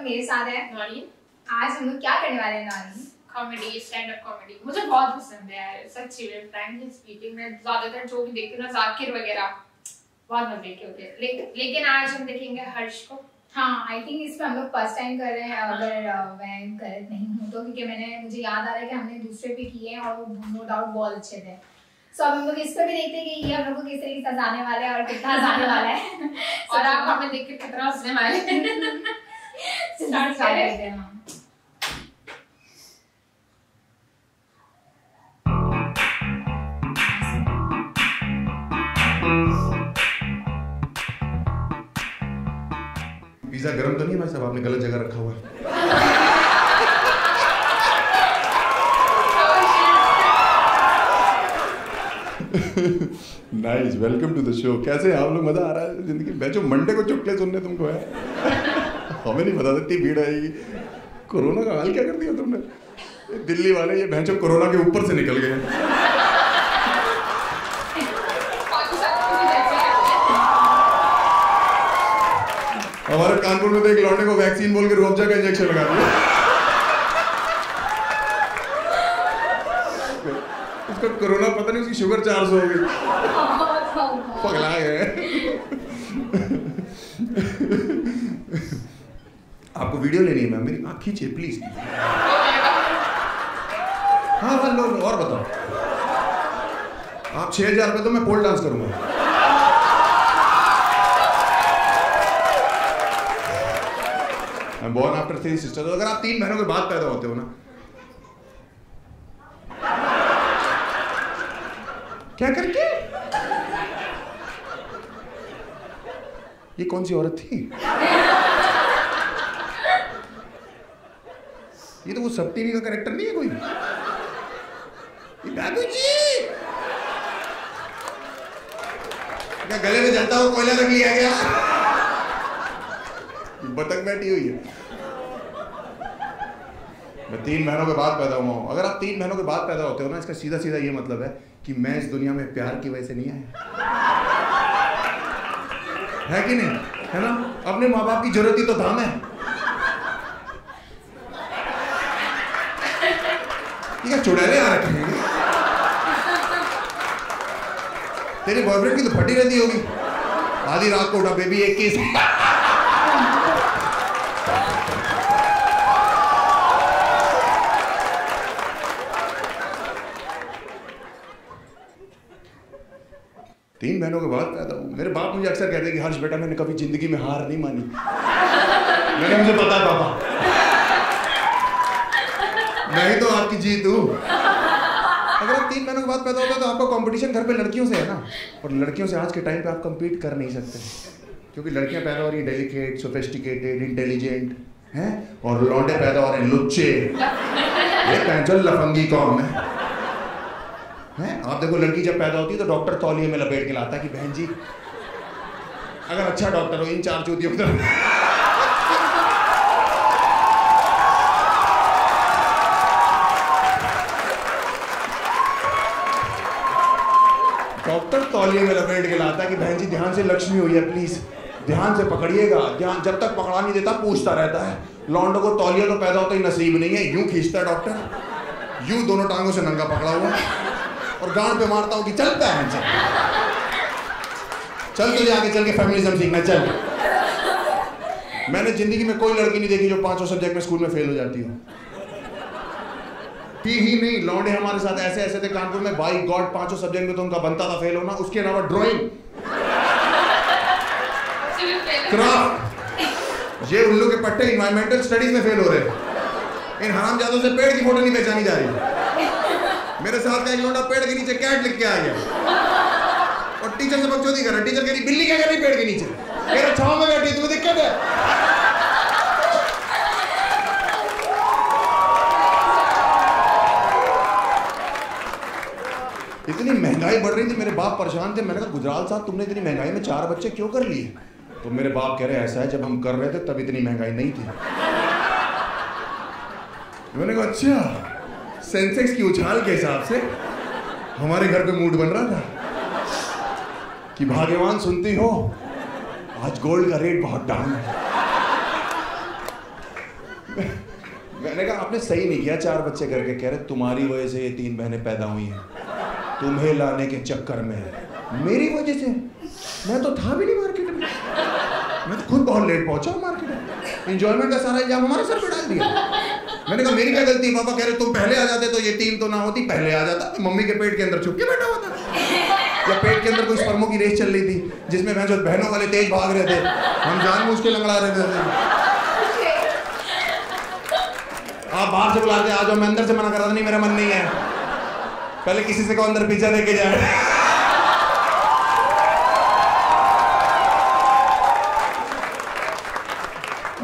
मेरे साथ है नॉनी। आज हम लोग क्या करने वाले हैं Noni? Comedy, stand up comedy मुझे बहुत पसंद है यार, सच्ची में फ्रैंकली स्पीकिंग। मैं ज्यादातर जो भी देखती हूँ ना, जाकिर वगैरह बहुत मजे के होते हैं, लेकिन आज हम देखेंगे हर्ष को। हाँ, आई थिंक इसमें हम लोग फर्स्ट टाइम कर रहे हैं, अगर मैं गलत नहीं हूँ तो, क्योंकि मुझे याद आ रहा है कि हमने दूसरे पे किए हैं और वो नो डाउट बहुत अच्छे थे। सो अब हम लोग इस पर भी देखते हैं कि ये हम लोग को किस तरीके से हंसाने वाला है और कितना हंसाने वाला है और आप हमें देख के कितना हंसने वाले हैं। स्टार्ट करते हैं। पिज़्ज़ा गरम तो नहीं है भाई साहब, आपने गलत जगह रखा हुआ है। Nice, welcome to the show. कैसे आप लोग? मजा आ रहा है जिंदगी में? जो मंडे को चुटकुले सुनने तुमको है, हमें नहीं पता था इतनी भीड़ आएगी। कोरोना का हाल क्या कर दिया तुमने? दिल्ली वाले ये भैंचो कोरोना के ऊपर से निकल गए। हमारे कानपुर में तो एक लौंडे को वैक्सीन बोल के रुअफ़ज़ा का इंजेक्शन लगा दिया। उसका कोरोना पता नहीं, उसकी शुगर 400 हो गई। पगला गए। आपको वीडियो लेनी है मैम? मेरी आँख खींचिए प्लीज। हाँ लो और बताओ। आप 6000 रुपये तो मैं पोल डांस करूंगा। I'm born after 3 sisters। अगर आप 3 बहनों के बाद पैदा होते हो ना, क्या करके? ये कौन सी औरत थी? ये तो वो सब टीवी का कैरेक्टर नहीं है कोई? ये बाबूजी क्या गले में जलता हुआ कोयला रख लिया गया? बतख बैठी हुई है। मैं 3 महीनों के बाद पैदा हुआ हूँ। अगर आप 3 महीनों के बाद पैदा होते हो ना, इसका सीधा सीधा ये मतलब है कि मैं इस दुनिया में प्यार की वजह से नहीं आया। है कि नहीं? है ना? अपने माँ बाप की जरूरत ही तो था। मैं ये चुड़ैले आ रखे हैं। तेरे बॉयफ्रेंड की तो फटी रहती होगी। आधी रात को उठा, बेबी एक किस। तीन बहनों के बाद पैदा हूँ। मेरे बाप मुझे अक्सर कहते हैं कि हर्ष बेटा, मैंने कभी जिंदगी में हार नहीं मानी। मैंने मुझे पता है पापा, मैं ही तो आपकी जीत हूँ। अगर आप 3 महीनों के बाद पैदा होता है तो आपका कंपटीशन घर पे लड़कियों से है ना, और लड़कियों से आज के टाइम पे आप compete कर नहीं सकते, क्योंकि लड़कियां पैदा हो रही हैं डेलिकेट, सोफिस्टिकेटेड, इंटेलिजेंट हैं, और लौंडे पैदा हो रहे हैं लुच्चे। ये पैंचल लफंगी कौन है? आप देखो, लड़की जब पैदा होती है तो डॉक्टर तौलिए में लपेट के लाता है कि बहन जी, अगर अच्छा डॉक्टर हो, इन 4 चूतियों को डॉक्टर तौलिए में लपेट के लाता है कि बहन जी ध्यान से, लक्ष्मी हुई है, प्लीज ध्यान से पकड़िएगा। ध्यान, जब तक पकड़ा नहीं देता पूछता रहता है। लौंडों को तौलिया तो पैदा होता ही नसीब नहीं है, यूं खींचता है डॉक्टर, यूं दोनों टांगों से नंगा पकड़ा हुआ और गांड पे मारता हूँ कि चल पैन चल तुझे आगे चल के फेमिनिज्म सीखना चल। मैंने जिंदगी में कोई लड़की नहीं देखी जो 5 सब्जेक्ट में स्कूल में फेल हो जाती हो। ही नहीं, लौंडे हमारे साथ ऐसे ऐसे थे कानपुर में, बाई गॉड 5 सब्जेक्ट में तो उनका बनता था फेल होना। उसके अलावा ड्राइंग, क्राफ्ट, ये उल्लू के पट्टे इन्वायरमेंटल स्टडीज में फेल हो रहे हैं। इन हरामजादों से पेड़ की फोटो नहीं पहचानी जा रही। मेरे साथ का एक लौंडा पेड़ के नीचे कैट लिख के आ गया और टीचर से बकचोदी कर रहा। टीचर कह रही बिल्ली क्या कर रही पेड़ के नीचे? कह रहा छांव में बैठी, तुम्हें दिक्कत है? इतनी महंगाई बढ़ रही थी, मेरे बाप परेशान थे। मैंने कहा गुजराल साहब, तुमने इतनी महंगाई में 4 बच्चे क्यों कर लिए? तो मेरे बाप कह रहे ऐसा है, जब हम कर रहे थे तब इतनी महंगाई नहीं थी। मैंने कहा अच्छा, सेंसेक्स की उछाल के हिसाब से हमारे घर पे मूड बन रहा था कि भाग्यवान सुनती हो, आज गोल्ड का रेट बहुत डाउन है। मैंने कहा आपने सही नहीं किया 4 बच्चे करके। कह रहे तुम्हारी वजह से ये 3 बहनें पैदा हुई हैं, तुम्हें लाने के चक्कर में। मेरी वजह से? मैं तो था भी नहीं मार्केट में, मैं तो खुद बहुत लेट पहुंचा मार्केट में। एंजॉयमेंट का सारा इल्जाम हमारे सर पे डाल दिया। मैंने कहा मेरी क्या गलती है? पापा कह रहे तुम पहले आ जाते तो ये 3 तो ना होती, पहले आ जाता तो मम्मी के पेट के अंदर छुप के बैठा हुआ था, या पेट के अंदर कोई स्पर्मों की रेस चल रही थी जिसमें बहनों वाले तेज भाग रहे थे, हम जानबूझ के लंगड़ा रहे थे। आप बाहर से बुलाते आ जाओ, मैं अंदर से मना कर रहा था नहीं मेरा मन नहीं है, पहले किसी से को अंदर पिज्जा लेके जाए।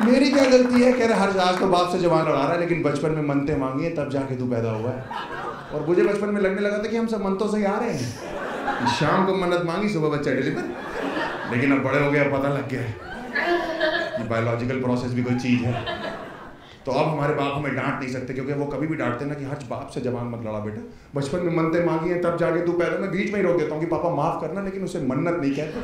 मेरी क्या गलती है? कह रहे हर आज तो बाप से जवान लड़ा रहा है, लेकिन बचपन में मनते मांगी है तब जाके तू पैदा हुआ है। और मुझे बचपन में लगने लगा था कि हम सब मनतों से ही आ रहे हैं। शाम को मन्नत मांगी, सुबह बच्चा डिलीवर। लेकिन अब बड़े हो गए, पता लग गया है कि बायोलॉजिकल प्रोसेस भी कोई चीज है। तो अब हमारे बाप हमें डांट नहीं सकते, क्योंकि वो कभी भी डांटते ना कि हर बाप से जवान मत लड़ा बेटा, बचपन में मनते मांगी है तब जाके तू पैदा। मैं बीच में ही रोक देता हूँ कि पापा माफ करना, लेकिन उसे मन्नत नहीं कहते।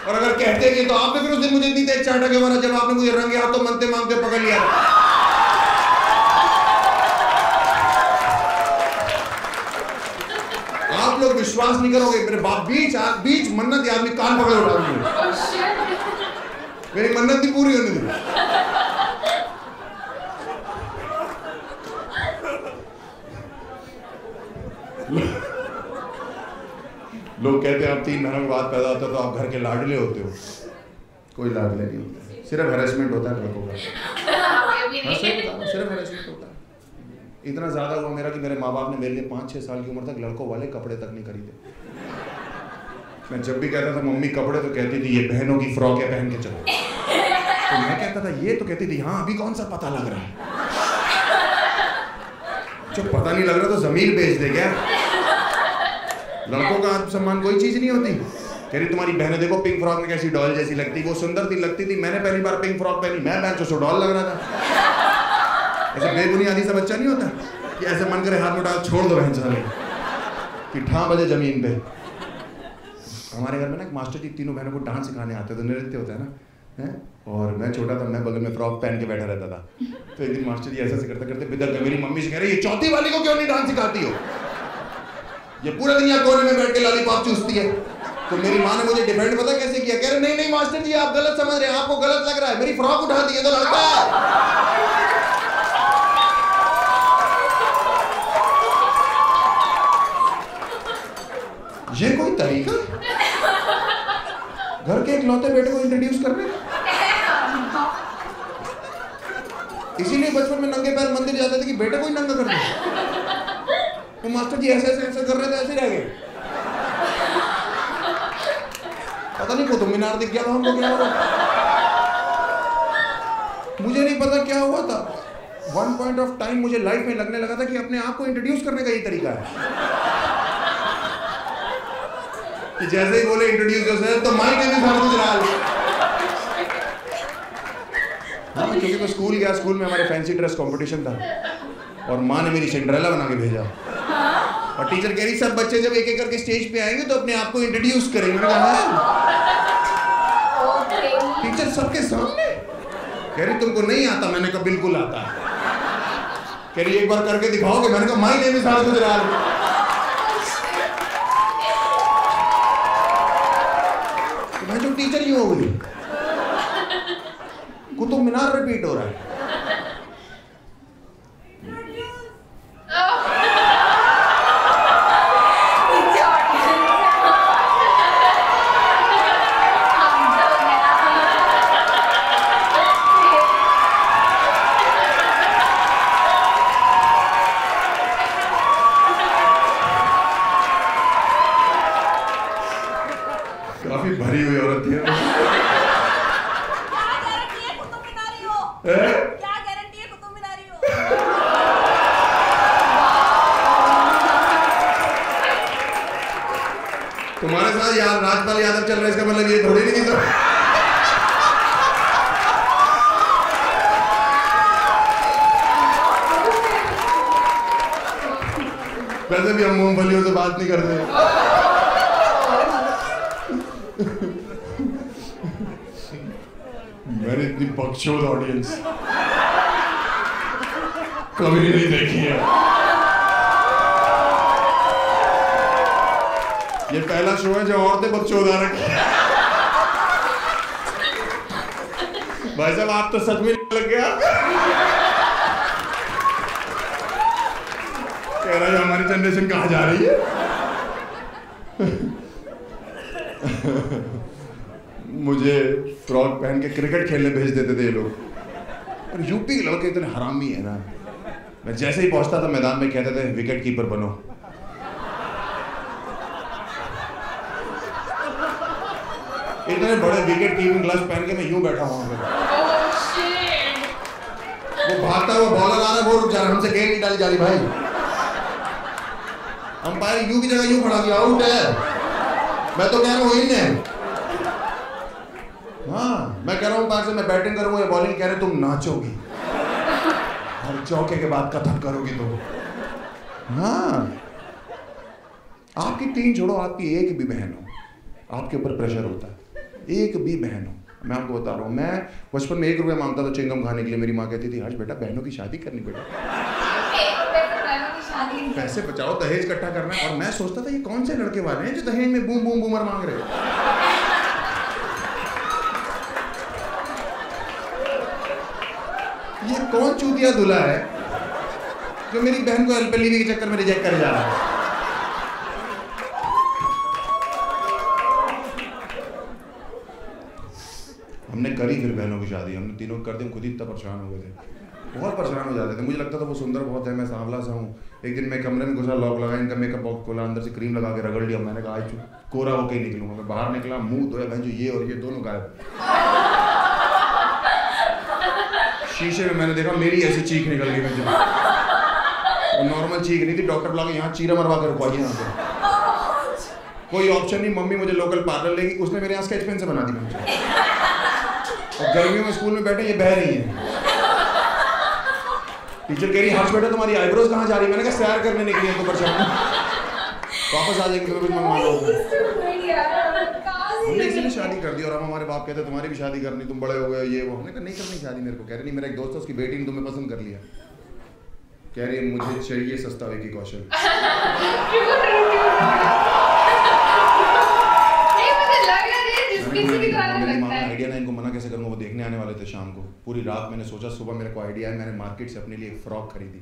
और अगर कहते हैं तो आपने फिर उस दिन मुझे इतनी तेज चाटा के मारा जब आपने मुझे रंगे हाथों मनते मांगते पकड़ लिया। आप लोग विश्वास नहीं करोगे, मेरे बाप बीच मन्नत आदमी कान पकड़ उठा दिए, मेरी मन्नत नहीं पूरी होने दी। लोग कहते हैं आप 3 महीनों के बाद पैदा होते हो तो आप घर के लाडले होते हो। कोई लाडले नहीं होता, सिर्फ हैरेसमेंट होता है लड़कों का। सिर्फ हैरेसमेंट होता है। इतना ज़्यादा हुआ मेरा कि मेरे माँ बाप ने मेरे लिए 5-6 साल की उम्र तक लड़कों वाले कपड़े तक नहीं खरीदे। मैं जब भी कहता था मम्मी कपड़े, तो कहती थी ये बहनों की फ्रॉक है पहन के चलो। तो मैं कहता था ये, तो कहती थी हाँ अभी कौन सा पता लग रहा है। जो पता नहीं लग रहा तो जमीन बेच दे क्या? लड़कों का आत्मसम्मान कोई चीज नहीं होती। कह रही तुम्हारी बहनें देखो पिंक फ्रॉक में कैसी डॉल जैसी लगती, वो सुंदर थी लगती थी। मैंने पहली बार पिंक फ्रॉक पहनी, मैं बेंचो से डॉल लग रहा था। ऐसे बेबुनियादी सा बच्चा नहीं होता कि ऐसे मन करे हाथ उठा छोड़ दो बहन साले कि ठा बजे जमीन पे। हमारे घर में ना एक मास्टर जी 3 बहनों को डांस सिखाने आते थे, नृत्य होता है ना है? और मैं छोटा था, मैं बगल में फ्रॉक पहन के बैठा रहता था। तो एक दिन मास्टर जी ऐसा करते करते बिदर गए, मेरी मम्मी से कह रही ये चौथी वाली को क्यों नहीं डांस सिखाती हो, ये पूरे दुनिया कोने में बैठ के लॉलीपॉप चूसती है। तो मेरी माँ ने मुझे डिफेंड पता कैसे किया? कह रहे नहीं नहीं मास्टर जी आप गलत समझ रहे हैं, आपको गलत लग रहा है, मेरी फ्रॉक उठा दी है तो लड़का है। ये कोई तरीका घर के इकलौते बेटे को इंट्रोड्यूस करने का? इसीलिए बचपन में नंगे पैर मंदिर जाते थे कि बेटे को ही नंगा कर दे। तो मास्टर जी ऐसे कर रहे थे, ऐसे रह गए। पता नहीं कुतुब मीनार दिख गया था हमको, क्या हुआ मुझे नहीं पता क्या हुआ था। वन पॉइंट ऑफ टाइम मुझे लाइफ में लगने लगा था कि अपने आप को इंट्रोड्यूस करने का ये तरीका है कि जैसे ही बोले इंट्रोड्यूस योरसेल्फ तो माइक में भी गुजराल। हाँ, क्योंकि मैं स्कूल गया, स्कूल में हमारे फैंसी ड्रेस कंपटीशन था और माँ ने मेरी सिंड्रेला बना के भेजा। और टीचर कह रही सब बच्चे जब एक एक करके स्टेज पे आएंगे तो अपने आप को इंट्रोड्यूस करेंगे। मैंने कहा टीचर सबके सामने? कह रही तुमको नहीं आता? मैंने कहा बिल्कुल आता है। कह रही एक बार करके दिखाओगे? मैंने कहा माई नेम इज हार्दिक गुजराल। मैं जो टीचर ही हो गई, कुतुब मीनार रिपीट हो रहा है। काफी भरी हुई औरत थी। क्या गारंटी है कुतुब मीनारी हो? क्या गारंटी है कुतुब मीनारी हो? तुम्हारे साथ यार राजपाल यादव चल रहा है, इसका मतलब ये थोड़ी नहीं सब। वैसे भी हम मूंगफलियों से बात नहीं करते। मैंने इतनी बकचोद ऑडियंस कभी नहीं देखी है। ये पहला शो है जो औरतें बकचोदा रखी है। भाई साहब आप तो सच में लग गया। कह रहा है हमारी जनरेशन कहाँ जा रही है। मुझे फ्रॉक पहन के क्रिकेट खेलने भेज देते थे ये लोग। और यूपी के लड़के इतने हरामी है ना, मैं जैसे ही पहुंचता था मैदान में कहते थे विकेट कीपर बनो। इतने बड़े विकेट कीपिंग ग्लव्स पहन के मैं यूं बैठा हुआ हूं। वो भागता हुआ बॉलर आ रहा है, वो रुक जा रहा है, हमसे गेंद नहीं डाली जा रही भाई। अंपायर यू की जगह यूं खड़ा किया, आउट है। मैं तो कह रहा हूँ इन है। हाँ मैं कह रहा हूँ अंपायर से मैं बैटिंग करूंगा या बॉलिंग, कह रहे तुम नाचोगी हर चौके के बाद कथक करोगी तुम। हाँ आपकी टीम छोड़ो, आपकी एक भी बहन हो आपके ऊपर प्रेशर होता है, एक भी बहन हो। मैं आपको बता रहा हूँ, मैं बचपन में 1 रुपया मांगता था चिंगम खाने के लिए। मेरी माँ कहती थी हर्ष बेटा बहनों की शादी करनी बेटा, पैसे बचाओ, दहेज इकट्ठा करना है। और मैं सोचता था ये कौन से लड़के वाले हैं जो दहेज में बूम बूम बूमर मांग रहे हैं। ये कौन चूतिया दूल्हा है जो मेरी बहन को एलपीएलवी के चक्कर में रिजेक्ट कर जा रहा है। हमने करी फिर बहनों की शादी, हमने तीनों कर दी। खुद ही इतना परेशान हो गए थे, बहुत परेशान हो जाते थे। मुझे लगता था वो सुंदर बहुत है, मैं सांवला सा हूँ। एक दिन मैं कमरे में घुसा, लॉक लगा, इनका मेकअप बॉक्स खोला, अंदर से क्रीम लगा के रगड़ लिया। मैंने कहा आज कोरा होके ही निकलूंगा। मैं बाहर निकला, मुंह धोया, बहन जो ये और ये दोनों गायब। शीशे में मैंने देखा मेरी ऐसी चीख निकल गई। मैं नॉर्मल चीख नहीं थी, डॉक्टर बुला के यहाँ चीरा मरवा के रुकवाई यहाँ पे। कोई ऑप्शन नहीं, मम्मी मुझे लोकल पार्लर लेगी, उसने मेरे यहाँ स्केच पेन से बना दी मुझे। और गर्मियों में स्कूल में बैठे ये बह रही है। टीचर कह रही हर्ष बेटा तुम्हारी आईब्रोज कहाँ जा रही है। मैंने कहा सैर करने निकली है तो परेशान वापस आ जाएंगे, कुछ मंगवा लो। हमने इसीलिए शादी कर दी। और हम हमारे बाप कहते तुम्हारी भी शादी करनी, तुम बड़े हो गए ये वो। हमने कहा नहीं करनी शादी मेरे को। कह रहे नहीं, मेरा एक दोस्त है उसकी बेटी ने तुम्हें पसंद कर लिया। कह रही है मुझे चाहिए सस्ता विकी कौशल। आइडिया ना, इनको मना कैसे करूँगा। वो देखने आने वाले थे शाम को। पूरी रात मैंने सोचा, सुबह मेरे को आइडिया है, मैंने मार्केट से अपने लिए एक फ्रॉक खरीदी।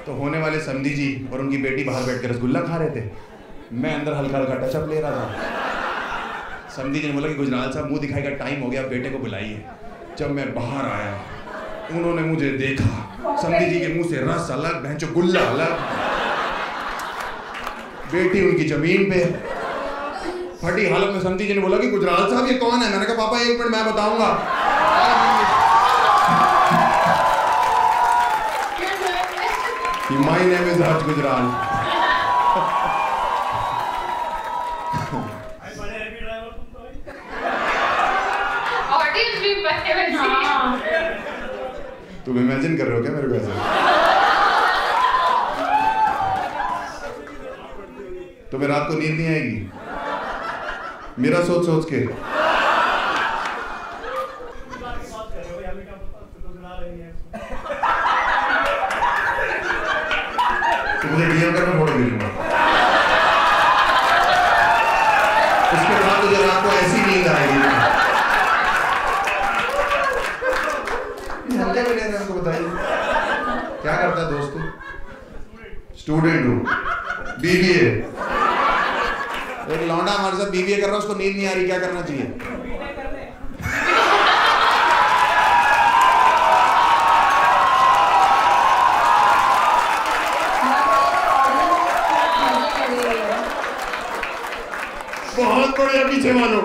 तो होने वाले समधी जी और उनकी बेटी बाहर बैठ कर रसगुल्ला खा रहे थे, मैं अंदर हल्का हल्का टचअप ले रहा था। समधी जी ने बोला कि गुजराल साहब मुंह दिखाई का टाइम हो गया, बेटे को बुलाइए। जब मैं बाहर आया उन्होंने मुझे देखा, समधी जी के मुंह से रस अलग, भैंचो गुल्ला अलग। बेटी उनकी जमीन पे फटी हालत में। समधी जी ने बोला कि गुजराल साहब ये कौन है। मैंने कहा पापा 1 मिनट मैं बताऊंगा। माय नेम इज हर्ष गुजराल। तुम इमेजिन कर रहे हो क्या मेरे को ऐसे? तुम्हें रात को नींद नहीं आएगी मेरा सोच सोच के? तो मुझे डीएम करना, फोटो भेजूंगा। उसके बाद तुझे रात को ऐसी नींद आएगी। बताइए क्या करता है दोस्त? स्टूडेंट हूँ, बीबीए। एक लौंडा हमारे साथ बीबीए कर रहा है, उसको नींद नहीं आ रही, क्या करना चाहिए? बहुत बढ़िया, पीछे मानो,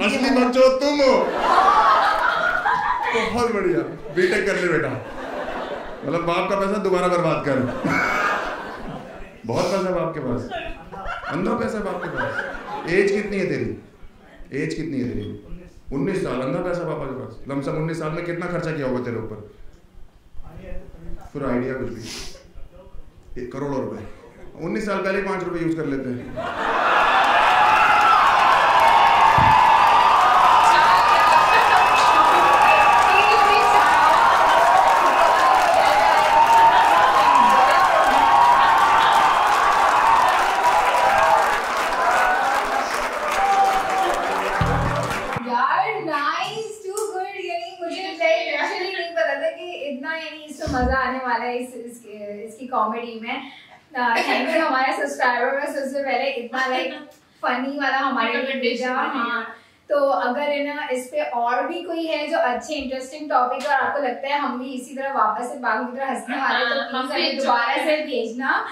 असली बच्चों तुम हो। बहुत बढ़िया, बीटेक कर ले बेटा। मतलब बाप का पैसा दोबारा बर्बाद कर। बहुत पैसा बाप के पास, अंधा पैसा बाप के पास। एज कितनी है तेरी? एज कितनी है तेरी? 19 साल। अंधा पैसा पापा के पास। लमसम 19 साल में कितना खर्चा किया होगा तेरे ऊपर? फिर आइडिया कुछ भी, 1 करोड़ रुपए। 19 साल पहले 5 रुपए यूज कर लेते हैं। इसमें मजा आने वाला है इसकी कॉमेडी में। थैंक यू हमारे सब्सक्राइबर का सबसे पहले इतना लाइक फनी वाला हमारे लिए भेजा। हाँ, तो अगर है ना इस पे और भी कोई है जो अच्छे इंटरेस्टिंग टॉपिक और आपको लगता है हम भी इसी तरह वापस से बाघों की तरह हंसने वाले तो प्लीज हमें दोबारा से भेजना।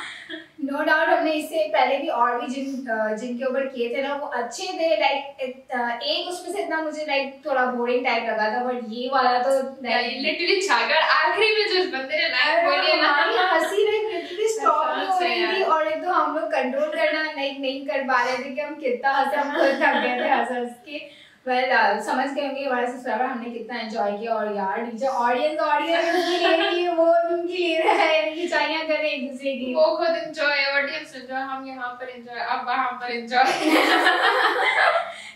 नो डाउट हमने इससे पहले भी और भी जिनके ऊपर किए थे ना वो अच्छे थे, लाइक एक उसमें से इतना मुझे लाइक थोड़ा बोरिंग टाइप लगा था, बट ये वाला तो लिटरली छागड़ आखिरी में जो बंदे ने लाइन बोली है ना हंसी लाइक लिटरली स्टॉप नहीं हो रही थी। और एक तो हम लोग कंट्रोल करना लाइक नहीं कर पा रहे थे कि हम कितना हंसे, हम खुद थक गए थे हंस के। वेल समझ गए होंगे हमारे सब्सक्राइबर हमने कितना एंजॉय किया। और यार नीचे ऑडियंस उनकी ले रही है, वो उनकी ले रहा है, खिंचाइयां कर रहे एक दूसरे की, वो खुद एंजॉय, ऑडियंस एंजॉय, हम यहाँ पर एंजॉय, अब वहाँ पर एंजॉय।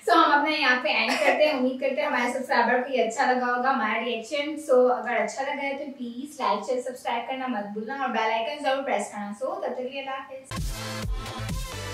सो हम अपने यहाँ पे एंड करते हैं। उम्मीद करते हैं हमारे सब्सक्राइबर को ये अच्छा लगा होगा हमारा रिएक्शन। सो अगर अच्छा लगा है तो प्लीज लाइक शेयर सब्सक्राइब करना मत भूलना और बेल आइकन जरूर प्रेस करना। सो तब तक के लिए अल्लाह हाफिज।